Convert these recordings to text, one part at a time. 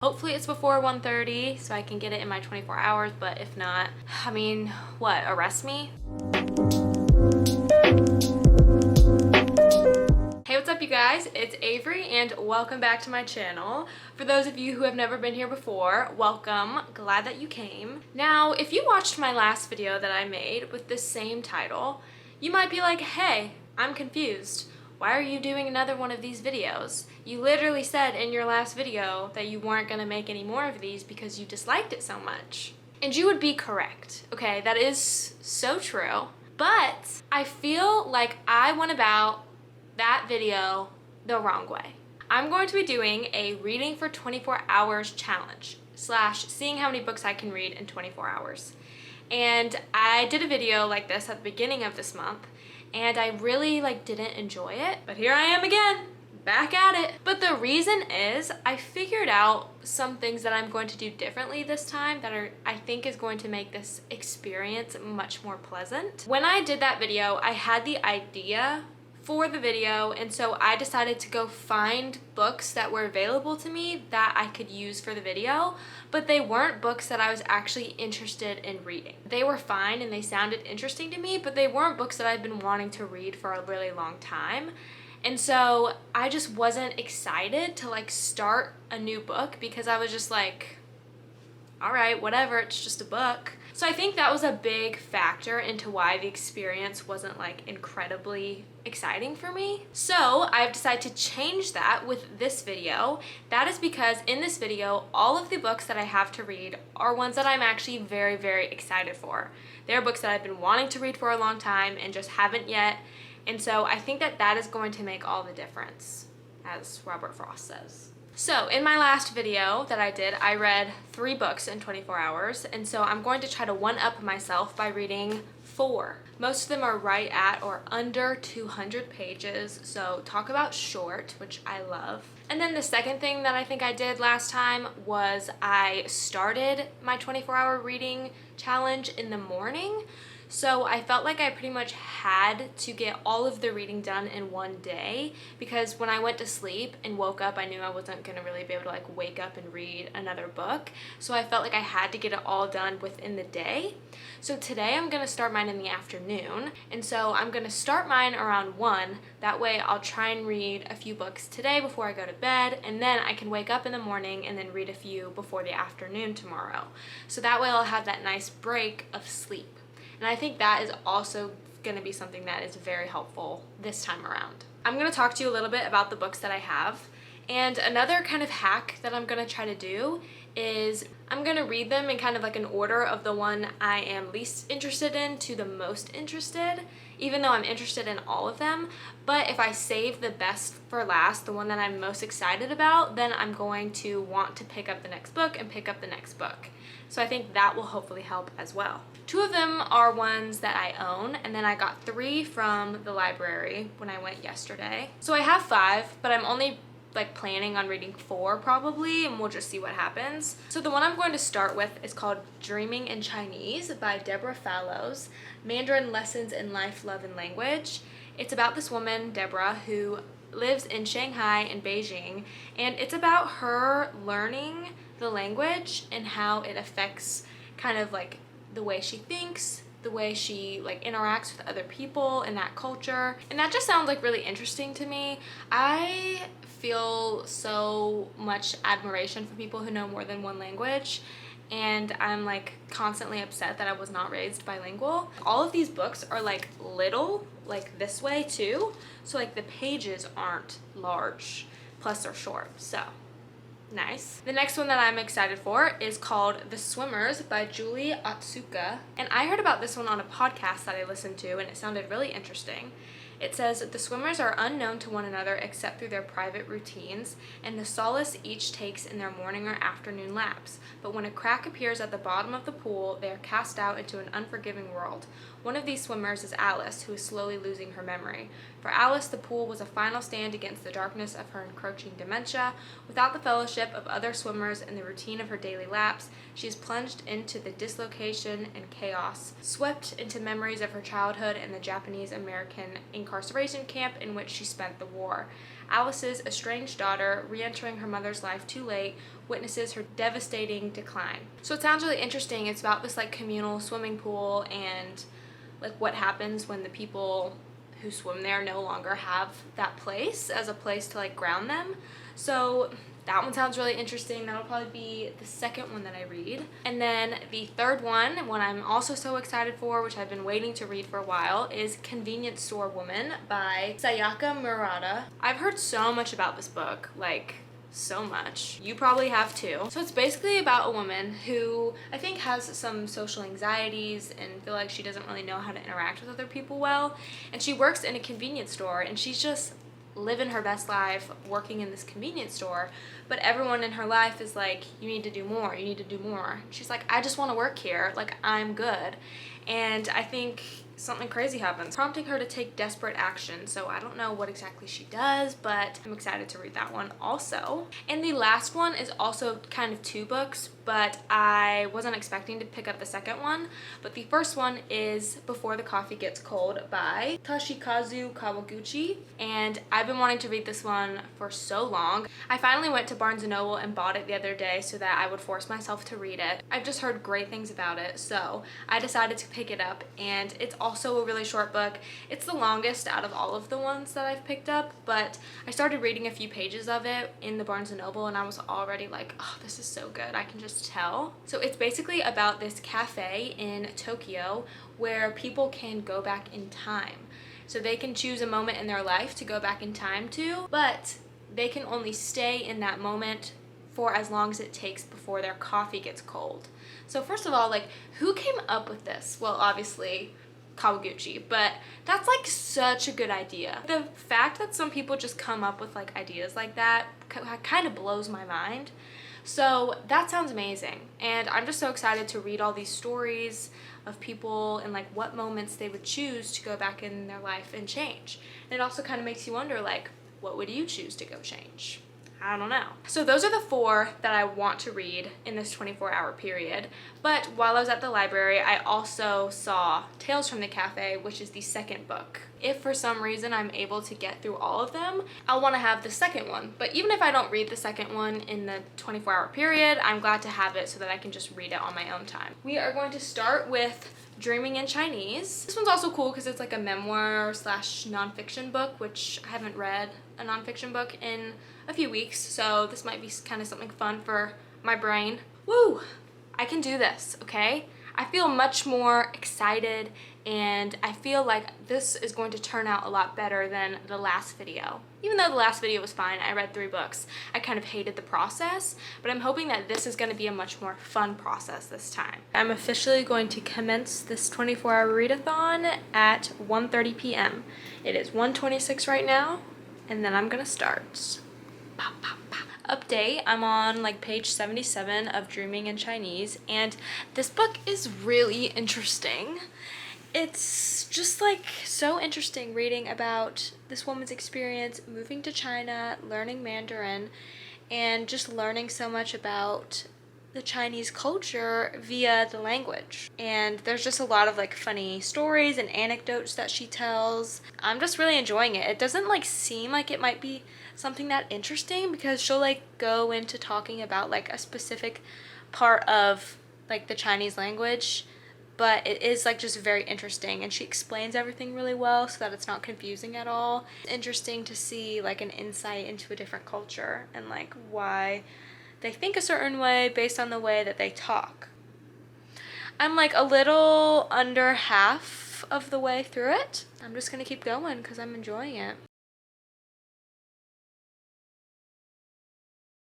Hopefully it's before 1:30 so I can get it in my 24 hours, but if not, I mean, what, arrest me? Hey, what's up you guys? It's Avery and welcome back to my channel. For those of you who have never been here before, welcome. Glad that you came. Now, if you watched my last video that I made with the same title, you might be like, hey, I'm confused. Why are you doing another one of these videos? You literally said in your last video that you weren't gonna make any more of these because you disliked it so much. And you would be correct, okay? That is so true. But I feel like I went about that video the wrong way. I'm going to be doing a reading for 24 hours challenge / seeing how many books I can read in 24 hours. And I did a video like this at the beginning of this month and I really didn't enjoy it, but here I am again, back at it. But the reason is I figured out some things that I'm going to do differently this time that I think is going to make this experience much more pleasant. When I did that video, I had the idea for the video, and so I decided to go find books that were available to me that I could use for the video, but they weren't books that I was actually interested in reading. They were fine and they sounded interesting to me, but they weren't books that I've been wanting to read for a really long time. And so I just wasn't excited to start a new book because I was just like, all right, whatever, it's just a book. So I think that was a big factor into why the experience wasn't incredibly exciting for me. So I've decided to change that with this video. That is because in this video, all of the books that I have to read are ones that I'm actually very, very excited for. They're books that I've been wanting to read for a long time and just haven't yet. And so I think that that is going to make all the difference, as Robert Frost says. So in my last video that I did, I read 3 books in 24 hours, and so I'm going to try to one-up myself by reading 4. Most of them are right at or under 200 pages, so talk about short, which I love. And then the second thing that I think I did last time was I started my 24-hour reading challenge in the morning. So I felt like I pretty much had to get all of the reading done in one day because when I went to sleep and woke up, I knew I wasn't going to really be able to wake up and read another book. So I felt like I had to get it all done within the day. So today I'm going to start mine in the afternoon. And so I'm going to start mine around 1. That way I'll try and read a few books today before I go to bed, and then I can wake up in the morning and then read a few before the afternoon tomorrow. So that way I'll have that nice break of sleep. And I think that is also going to be something that is very helpful this time around. I'm going to talk to you a little bit about the books that I have. And another kind of hack that I'm going to try to do is I'm going to read them in kind of an order of the one I am least interested in to the most interested, even though I'm interested in all of them. But if I save the best for last, the one that I'm most excited about, then I'm going to want to pick up the next book and pick up the next book. So I think that will hopefully help as well. 2 of them are ones that I own, and then I got 3 from the library when I went yesterday. So I have 5, but I'm only planning on reading 4 probably, and we'll just see what happens. So the one I'm going to start with is called Dreaming in Chinese by Deborah Fallows, Mandarin Lessons in Life, Love, and Language. It's about this woman, Deborah, who lives in Shanghai and Beijing, and it's about her learning the language and how it affects kind of the way she thinks, the way she interacts with other people in that culture. And that just sounds really interesting to me. I feel so much admiration for people who know more than one language, and I'm constantly upset that I was not raised bilingual. All of these books are little, this way too, so the pages aren't large, plus they're short, so nice. The next one that I'm excited for is called The Swimmers by Julie Otsuka, and I heard about this one on a podcast that I listened to and it sounded really interesting. It says, the swimmers are unknown to one another except through their private routines and the solace each takes in their morning or afternoon laps. But when a crack appears at the bottom of the pool, they are cast out into an unforgiving world. One of these swimmers is Alice, who is slowly losing her memory. For Alice, the pool was a final stand against the darkness of her encroaching dementia. Without the fellowship of other swimmers and the routine of her daily laps, she is plunged into the dislocation and chaos, swept into memories of her childhood and the Japanese-American incarceration camp in which she spent the war. Alice's estranged daughter, re-entering her mother's life too late, witnesses her devastating decline. So it sounds really interesting. It's about this like communal swimming pool and like what happens when the people who swim there no longer have that place as a place to like ground them. So that one sounds really interesting. That'll probably be the second one that I read. And then the third one I'm also so excited for, which I've been waiting to read for a while, is Convenience Store Woman by Sayaka Murata. I've heard so much about this book, like so much. You probably have too. So it's basically about a woman who I think has some social anxieties and feel like she doesn't really know how to interact with other people well. And she works in a convenience store and she's just living her best life working in this convenience store, but everyone in her life is like, you need to do more, you need to do more. She's like, I just want to work here, like I'm good. And I think something crazy happens, prompting her to take desperate action. So I don't know what exactly she does, but I'm excited to read that one also. And the last one is also kind of two books, but I wasn't expecting to pick up the second one. But the first one is Before the Coffee Gets Cold by Toshikazu Kawaguchi. And I've been wanting to read this one for so long. I finally went to Barnes & Noble and bought it the other day so that I would force myself to read it. I've just heard great things about it, so I decided to pick it up. And it's also a really short book. It's the longest out of all of the ones that I've picked up, but I started reading a few pages of it in the Barnes & Noble and I was already like, oh, this is so good. I can just tell. So it's basically about this cafe in Tokyo where people can go back in time. So they can choose a moment in their life to go back in time to, but they can only stay in that moment for as long as it takes before their coffee gets cold. So first of all, like, who came up with this? Well, obviously Kawaguchi, but that's like such a good idea. The fact that some people just come up with like ideas like that kind of blows my mind. So that sounds amazing, and I'm just so excited to read all these stories of people and like what moments they would choose to go back in their life and change. And it also kind of makes you wonder, like, what would you choose to go change? I don't know. So those are the 4 that I want to read in this 24-hour period. But while I was at the library, I also saw Tales from the Cafe, which is the second book. If for some reason I'm able to get through all of them, I'll want to have the second one. But even if I don't read the second one in the 24-hour period, I'm glad to have it so that I can just read it on my own time. We are going to start with Dreaming in Chinese. This one's also cool because it's like a memoir / nonfiction book, which I haven't read a nonfiction book in a few weeks, so this might be kind of something fun for my brain. Woo! I can do this, okay? I feel much more excited and I feel like this is going to turn out a lot better than the last video. Even though the last video was fine, I read 3 books. I kind of hated the process, but I'm hoping that this is going to be a much more fun process this time. I'm officially going to commence this 24-hour readathon at 1:30 p.m. It is 1:26 right now, and then I'm going to start. Pow, pow, pow. Update, I'm on like page 77 of Dreaming in Chinese, and this book is really interesting. It's just like so interesting reading about this woman's experience moving to China, learning Mandarin, and just learning so much about the Chinese culture via the language. And there's just a lot of like funny stories and anecdotes that she tells. I'm just really enjoying it. It doesn't like seem like it might be something that interesting because she'll like go into talking about like a specific part of like the Chinese language, but it is like just very interesting and she explains everything really well so that it's not confusing at all. It's interesting to see like an insight into a different culture and like why they think a certain way based on the way that they talk. I'm like a little under half of the way through it. I'm just gonna keep going because I'm enjoying it.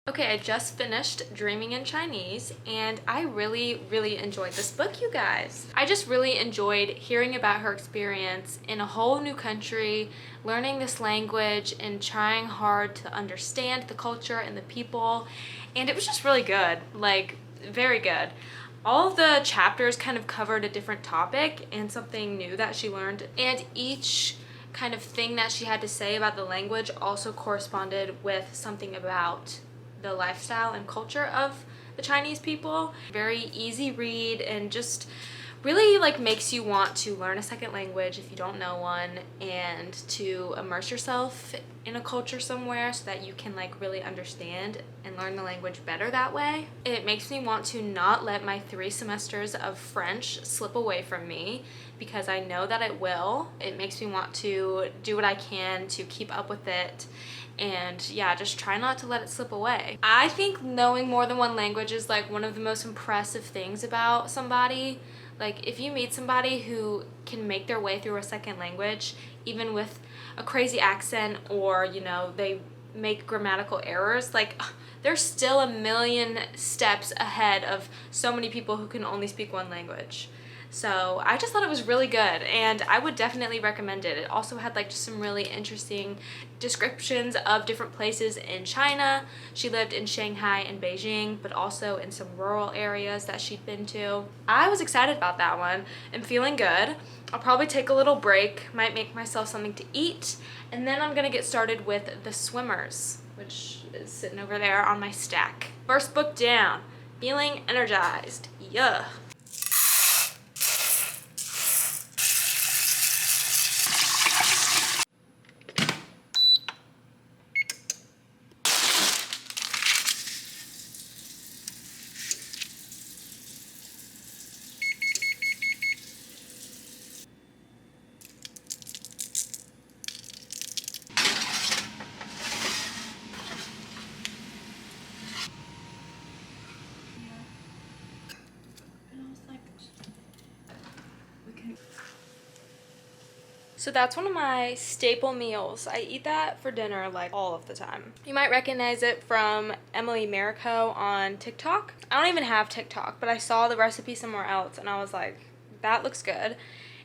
Okay, I just finished Dreaming in Chinese and I really, really enjoyed this book, you guys. I just really enjoyed hearing about her experience in a whole new country, learning this language and trying hard to understand the culture and the people. And it was just really good, like very good. All of the chapters kind of covered a different topic and something new that she learned. And each kind of thing that she had to say about the language also corresponded with something about the lifestyle and culture of the Chinese people. Very easy read and just really like makes you want to learn a second language if you don't know one, and to immerse yourself in a culture somewhere so that you can like really understand and learn the language better that way. It makes me want to not let my 3 semesters of French slip away from me, because I know that it will. It makes me want to do what I can to keep up with it, and yeah, just try not to let it slip away. I think knowing more than one language is like one of the most impressive things about somebody. Like if you meet somebody who can make their way through a second language, even with a crazy accent, or you know, they make grammatical errors, like they're still a million steps ahead of so many people who can only speak one language. So I just thought it was really good, and I would definitely recommend it. It also had like just some really interesting descriptions of different places in China. She lived in Shanghai and Beijing, but also in some rural areas that she'd been to. I was excited about that one. I'm feeling good. I'll probably take a little break, might make myself something to eat, and then I'm gonna get started with The Swimmers, which is sitting over there on my stack. First book down, feeling energized. Yeah. So that's one of my staple meals. I eat that for dinner like all of the time. You might recognize it from Emily Marico on TikTok. I don't even have TikTok, but I saw the recipe somewhere else and I was like, that looks good.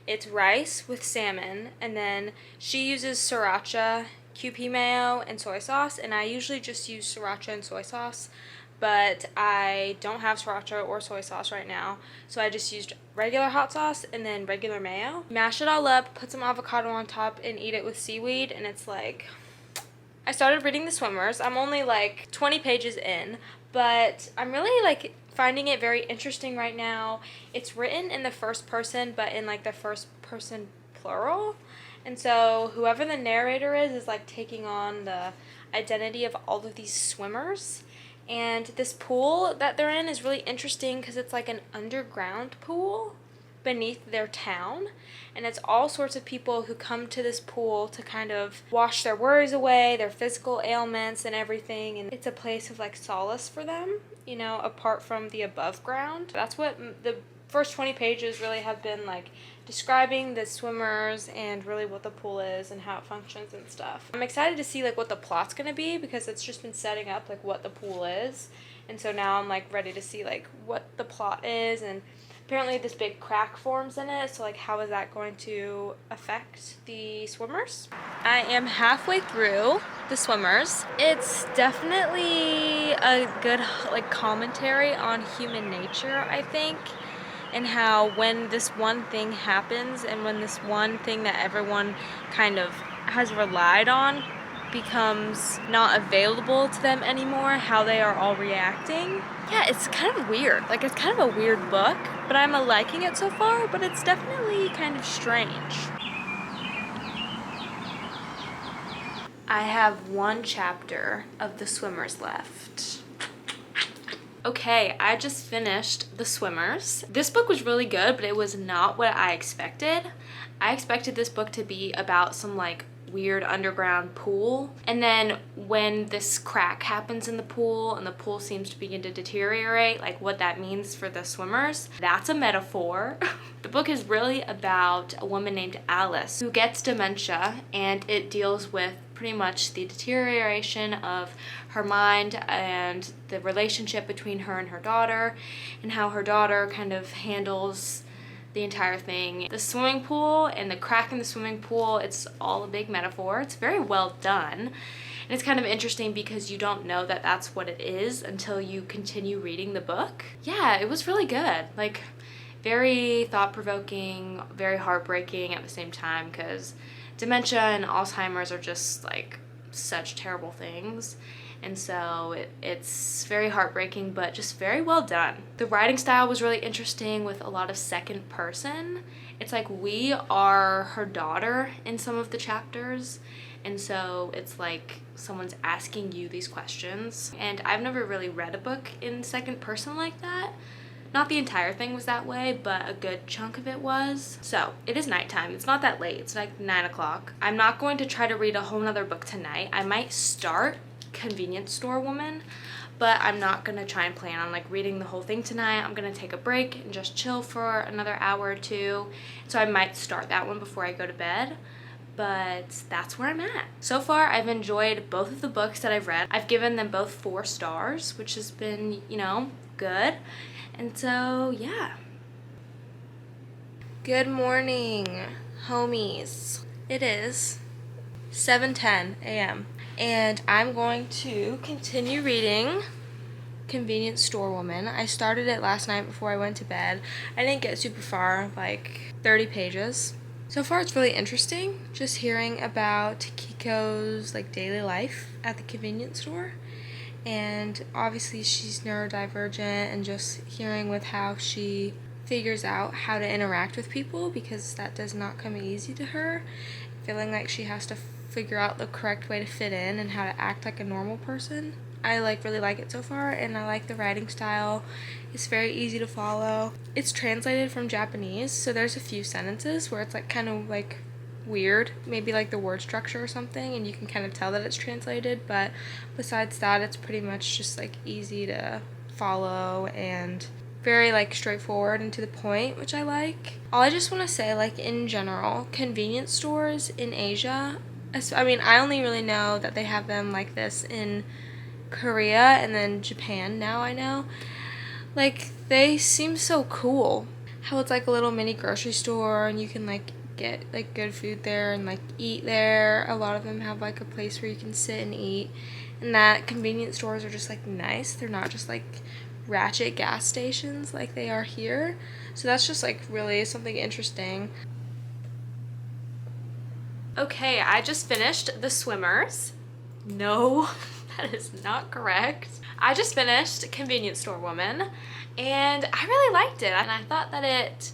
It's rice with salmon, and then she uses sriracha, QP mayo, and soy sauce, and I usually just use sriracha and soy sauce, but I don't have sriracha or soy sauce right now, so I just used regular hot sauce and then regular mayo. Mash it all up, put some avocado on top, and eat it with seaweed, and it's like... I started reading The Swimmers. I'm only like 20 pages in, but I'm really like finding it very interesting right now. It's written in the first person, but in like the first person plural, and so whoever the narrator is like taking on the identity of all of these swimmers. And this pool that they're in is really interesting because it's like an underground pool beneath their town, and it's all sorts of people who come to this pool to kind of wash their worries away, their physical ailments and everything, and it's a place of like solace for them, you know, apart from the above ground. That's what the first 20 pages really have been like, describing the swimmers and really what the pool is and how it functions and stuff. I'm excited to see like what the plot's gonna be, because it's just been setting up like what the pool is, and so now I'm like ready to see like what the plot is. And apparently this big crack forms in it, so like how is that going to affect the swimmers? I am halfway through The Swimmers. It's definitely a good like commentary on human nature, I think, and how when this one thing happens and when this one thing that everyone kind of has relied on becomes not available to them anymore, how they are all reacting. Yeah, it's kind of weird. Like, it's kind of a weird book, but I'm liking it so far, but it's definitely kind of strange. I have one chapter of The Swimmers left. Okay, I just finished The Swimmers. This book was really good, but it was not what I expected. I expected this book to be about some like weird underground pool, and then when this crack happens in the pool and the pool seems to begin to deteriorate, like what that means for the swimmers, that's a metaphor. The book is really about a woman named Alice who gets dementia, and it deals with pretty much the deterioration of her mind and the relationship between her and her daughter, and how her daughter kind of handles the entire thing. The swimming pool and the crack in the swimming pool, it's all a big metaphor. It's very well done. And it's kind of interesting because you don't know that that's what it is until you continue reading the book. Yeah, it was really good. Like, very thought-provoking, very heartbreaking at the same time, because dementia and Alzheimer's are just like such terrible things. and so it's very heartbreaking, but just very well done. The writing style was really interesting with a lot of second person. It's like we are her daughter in some of the chapters, and so it's like someone's asking you these questions. And I've never really read a book in second person like that. Not the entire thing was that way, but a good chunk of it was. So it is nighttime. It's not that late. It's like 9 o'clock. I'm not going to try to read a whole nother book tonight. I might start Convenience Store Woman, but I'm not gonna try and plan on like reading the whole thing tonight. I'm gonna take a break and just chill for another hour or two. So I might start that one before I go to bed. But that's where I'm at. So far, I've enjoyed both of the books that I've read. I've given them both 4 stars, which has been, you know, good. And so, yeah. Good morning, homies. It is 7:10 a.m. and I'm going to continue reading Convenience Store Woman. I started it last night before I went to bed. I didn't get super far, like 30 pages. So far it's really interesting just hearing about Kiko's like daily life at the convenience store. And obviously she's neurodivergent, and just hearing with how she figures out how to interact with people, because that does not come easy to her. Feeling like she has to figure out the correct way to fit in and how to act like a normal person. I really like it so far, and I like the writing style. It's very easy to follow. It's translated from Japanese, so there's a few sentences where it's like kind of like weird, maybe like the word structure or something, and you can kind of tell that it's translated, but besides that it's pretty much just like easy to follow and very like straightforward and to the point, which I like. I just want to say, like, in general, convenience stores in Asia, I mean, I only really know that they have them like this in Korea and then Japan now, I know. Like, they seem so cool. How it's like a little mini grocery store and you can like get like good food there and like eat there. A lot of them have like a place where you can sit and eat, and that convenience stores are just like nice. They're not just like ratchet gas stations like they are here. So that's just like really something interesting. Okay, I just finished The Swimmers. No, that is not correct. I just finished Convenience Store Woman, and I really liked it, and I thought that it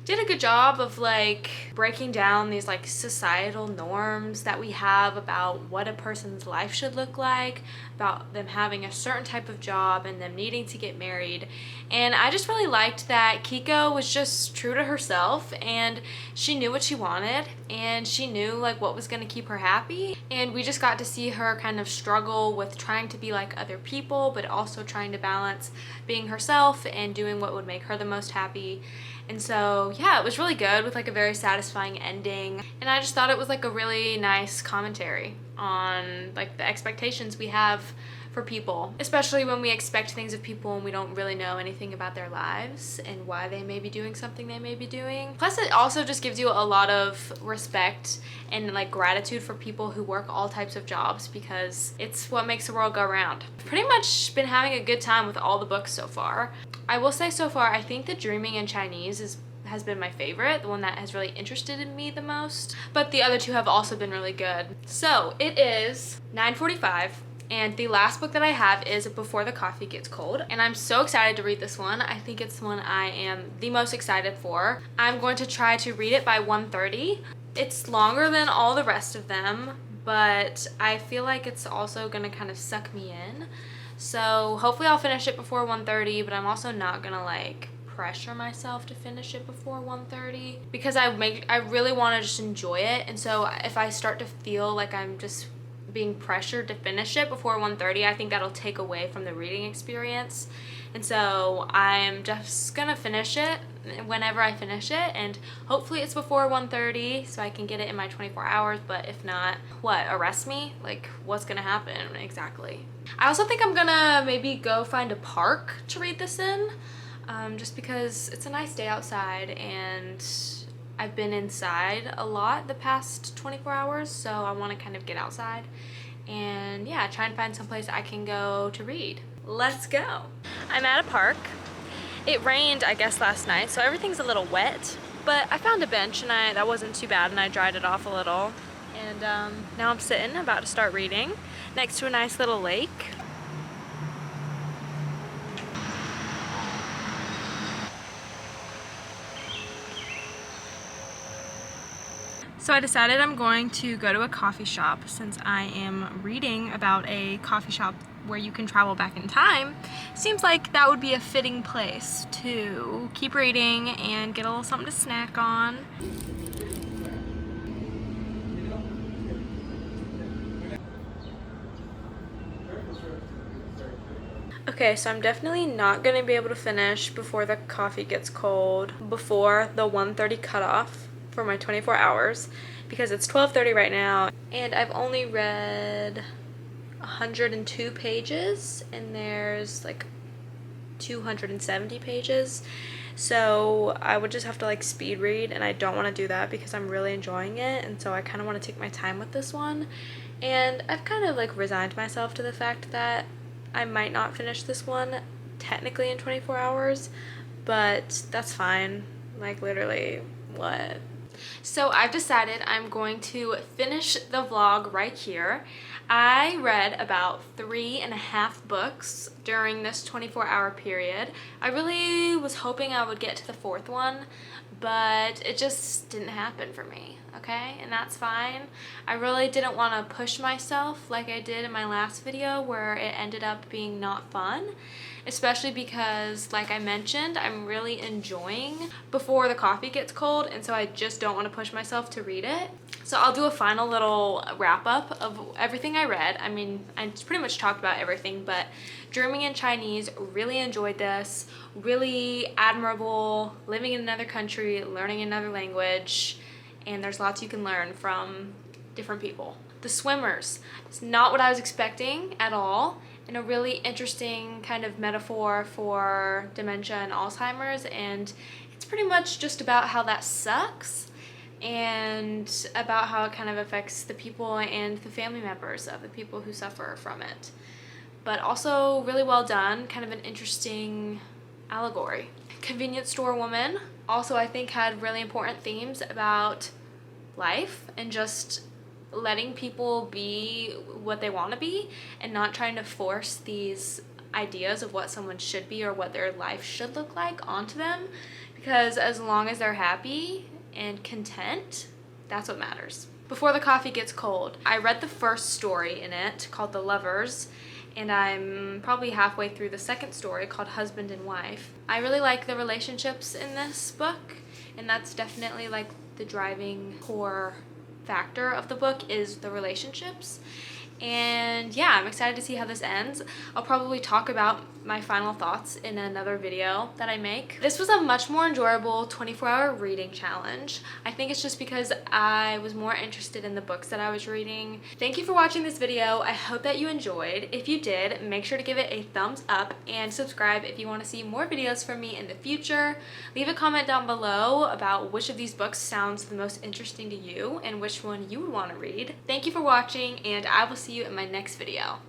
did a good job of like breaking down these like societal norms that we have about what a person's life should look like, about them having a certain type of job and them needing to get married. And I just really liked that Kiko was just true to herself, and she knew what she wanted, and she knew like what was going to keep her happy. And we just got to see her kind of struggle with trying to be like other people, but also trying to balance being herself and doing what would make her the most happy. And so, yeah, it was really good with like a very satisfying ending. And I just thought it was like a really nice commentary on like the expectations we have for people, especially when we expect things of people and we don't really know anything about their lives and why they may be doing something they may be doing. Plus, it also just gives you a lot of respect and like gratitude for people who work all types of jobs, because it's what makes the world go round. I've pretty much been having a good time with all the books so far. I will say so far, I think the Dreaming in Chinese has been my favorite, the one that has really interested in me the most, but the other two have also been really good. So it is 9:45. And the last book that I have is Before the Coffee Gets Cold, and I'm so excited to read this one. I think it's the one I am the most excited for. I'm going to try to read it by 1:30. It's longer than all the rest of them, but I feel like it's also going to kind of suck me in. So hopefully I'll finish it before 1:30, but I'm also not going to like pressure myself to finish it before 1:30, because I really want to just enjoy it. And so if I start to feel like I'm just being pressured to finish it before 1:30, I think that'll take away from the reading experience. And so I'm just gonna finish it whenever I finish it, and hopefully it's before 1:30 so I can get it in my 24 hours. But if not, what, arrest me? Like, what's gonna happen exactly? I also think I'm gonna maybe go find a park to read this in, just because it's a nice day outside and I've been inside a lot the past 24 hours, so I want to kind of get outside and yeah, try and find someplace I can go to read. Let's go. I'm at a park. It rained, I guess, last night, so everything's a little wet, but I found a bench and that wasn't too bad, and I dried it off a little. And now I'm sitting, about to start reading. next to a nice little lake. So I decided I'm going to go to a coffee shop since I am reading about a coffee shop where you can travel back in time. Seems like that would be a fitting place to keep reading and get a little something to snack on. Okay, so I'm definitely not going to be able to finish before the coffee gets cold, before the 1:30 cutoff for my 24 hours, because it's 12:30 right now, and I've only read 102 pages, and there's like 270 pages, so I would just have to like speed read, and I don't want to do that because I'm really enjoying it, and so I kind of want to take my time with this one, and I've kind of like resigned myself to the fact that I might not finish this one technically in 24 hours, but that's fine. Like, literally, what? So I've decided I'm going to finish the vlog right here. I read about 3.5 books during this 24-hour period. I really was hoping I would get to the 4th one, but it just didn't happen for me, okay? And that's fine. I really didn't want to push myself like I did in my last video where it ended up being not fun, especially because, like I mentioned, I'm really enjoying Before the Coffee Gets Cold, and so I just don't want to push myself to read it. So I'll do a final little wrap up of everything I read. I mean, I pretty much talked about everything, but Dreaming in Chinese, really enjoyed this. Really admirable, living in another country, learning another language, and there's lots you can learn from different people. The Swimmers, it's not what I was expecting at all, and a really interesting kind of metaphor for dementia and Alzheimer's, and it's pretty much just about how that sucks and about how it kind of affects the people and the family members of the people who suffer from it. But also really well done, kind of an interesting allegory. Convenience Store Woman also, I think, had really important themes about life and just letting people be what they want to be and not trying to force these ideas of what someone should be or what their life should look like onto them, because as long as they're happy and content, that's what matters. Before the Coffee Gets Cold, I read the first story in it called The Lovers, and I'm probably halfway through the second story called Husband and Wife. I really like the relationships in this book, and that's definitely like the driving core factor of the book is the relationships. And yeah, I'm excited to see how this ends. I'll probably talk about my final thoughts in another video that I make. This was a much more enjoyable 24-hour reading challenge. I think it's just because I was more interested in the books that I was reading. Thank you for watching this video. I hope that you enjoyed. If you did, make sure to give it a thumbs up and subscribe if you want to see more videos from me in the future. Leave a comment down below about which of these books sounds the most interesting to you and which one you would want to read. Thank you for watching, and I will see you in my next video.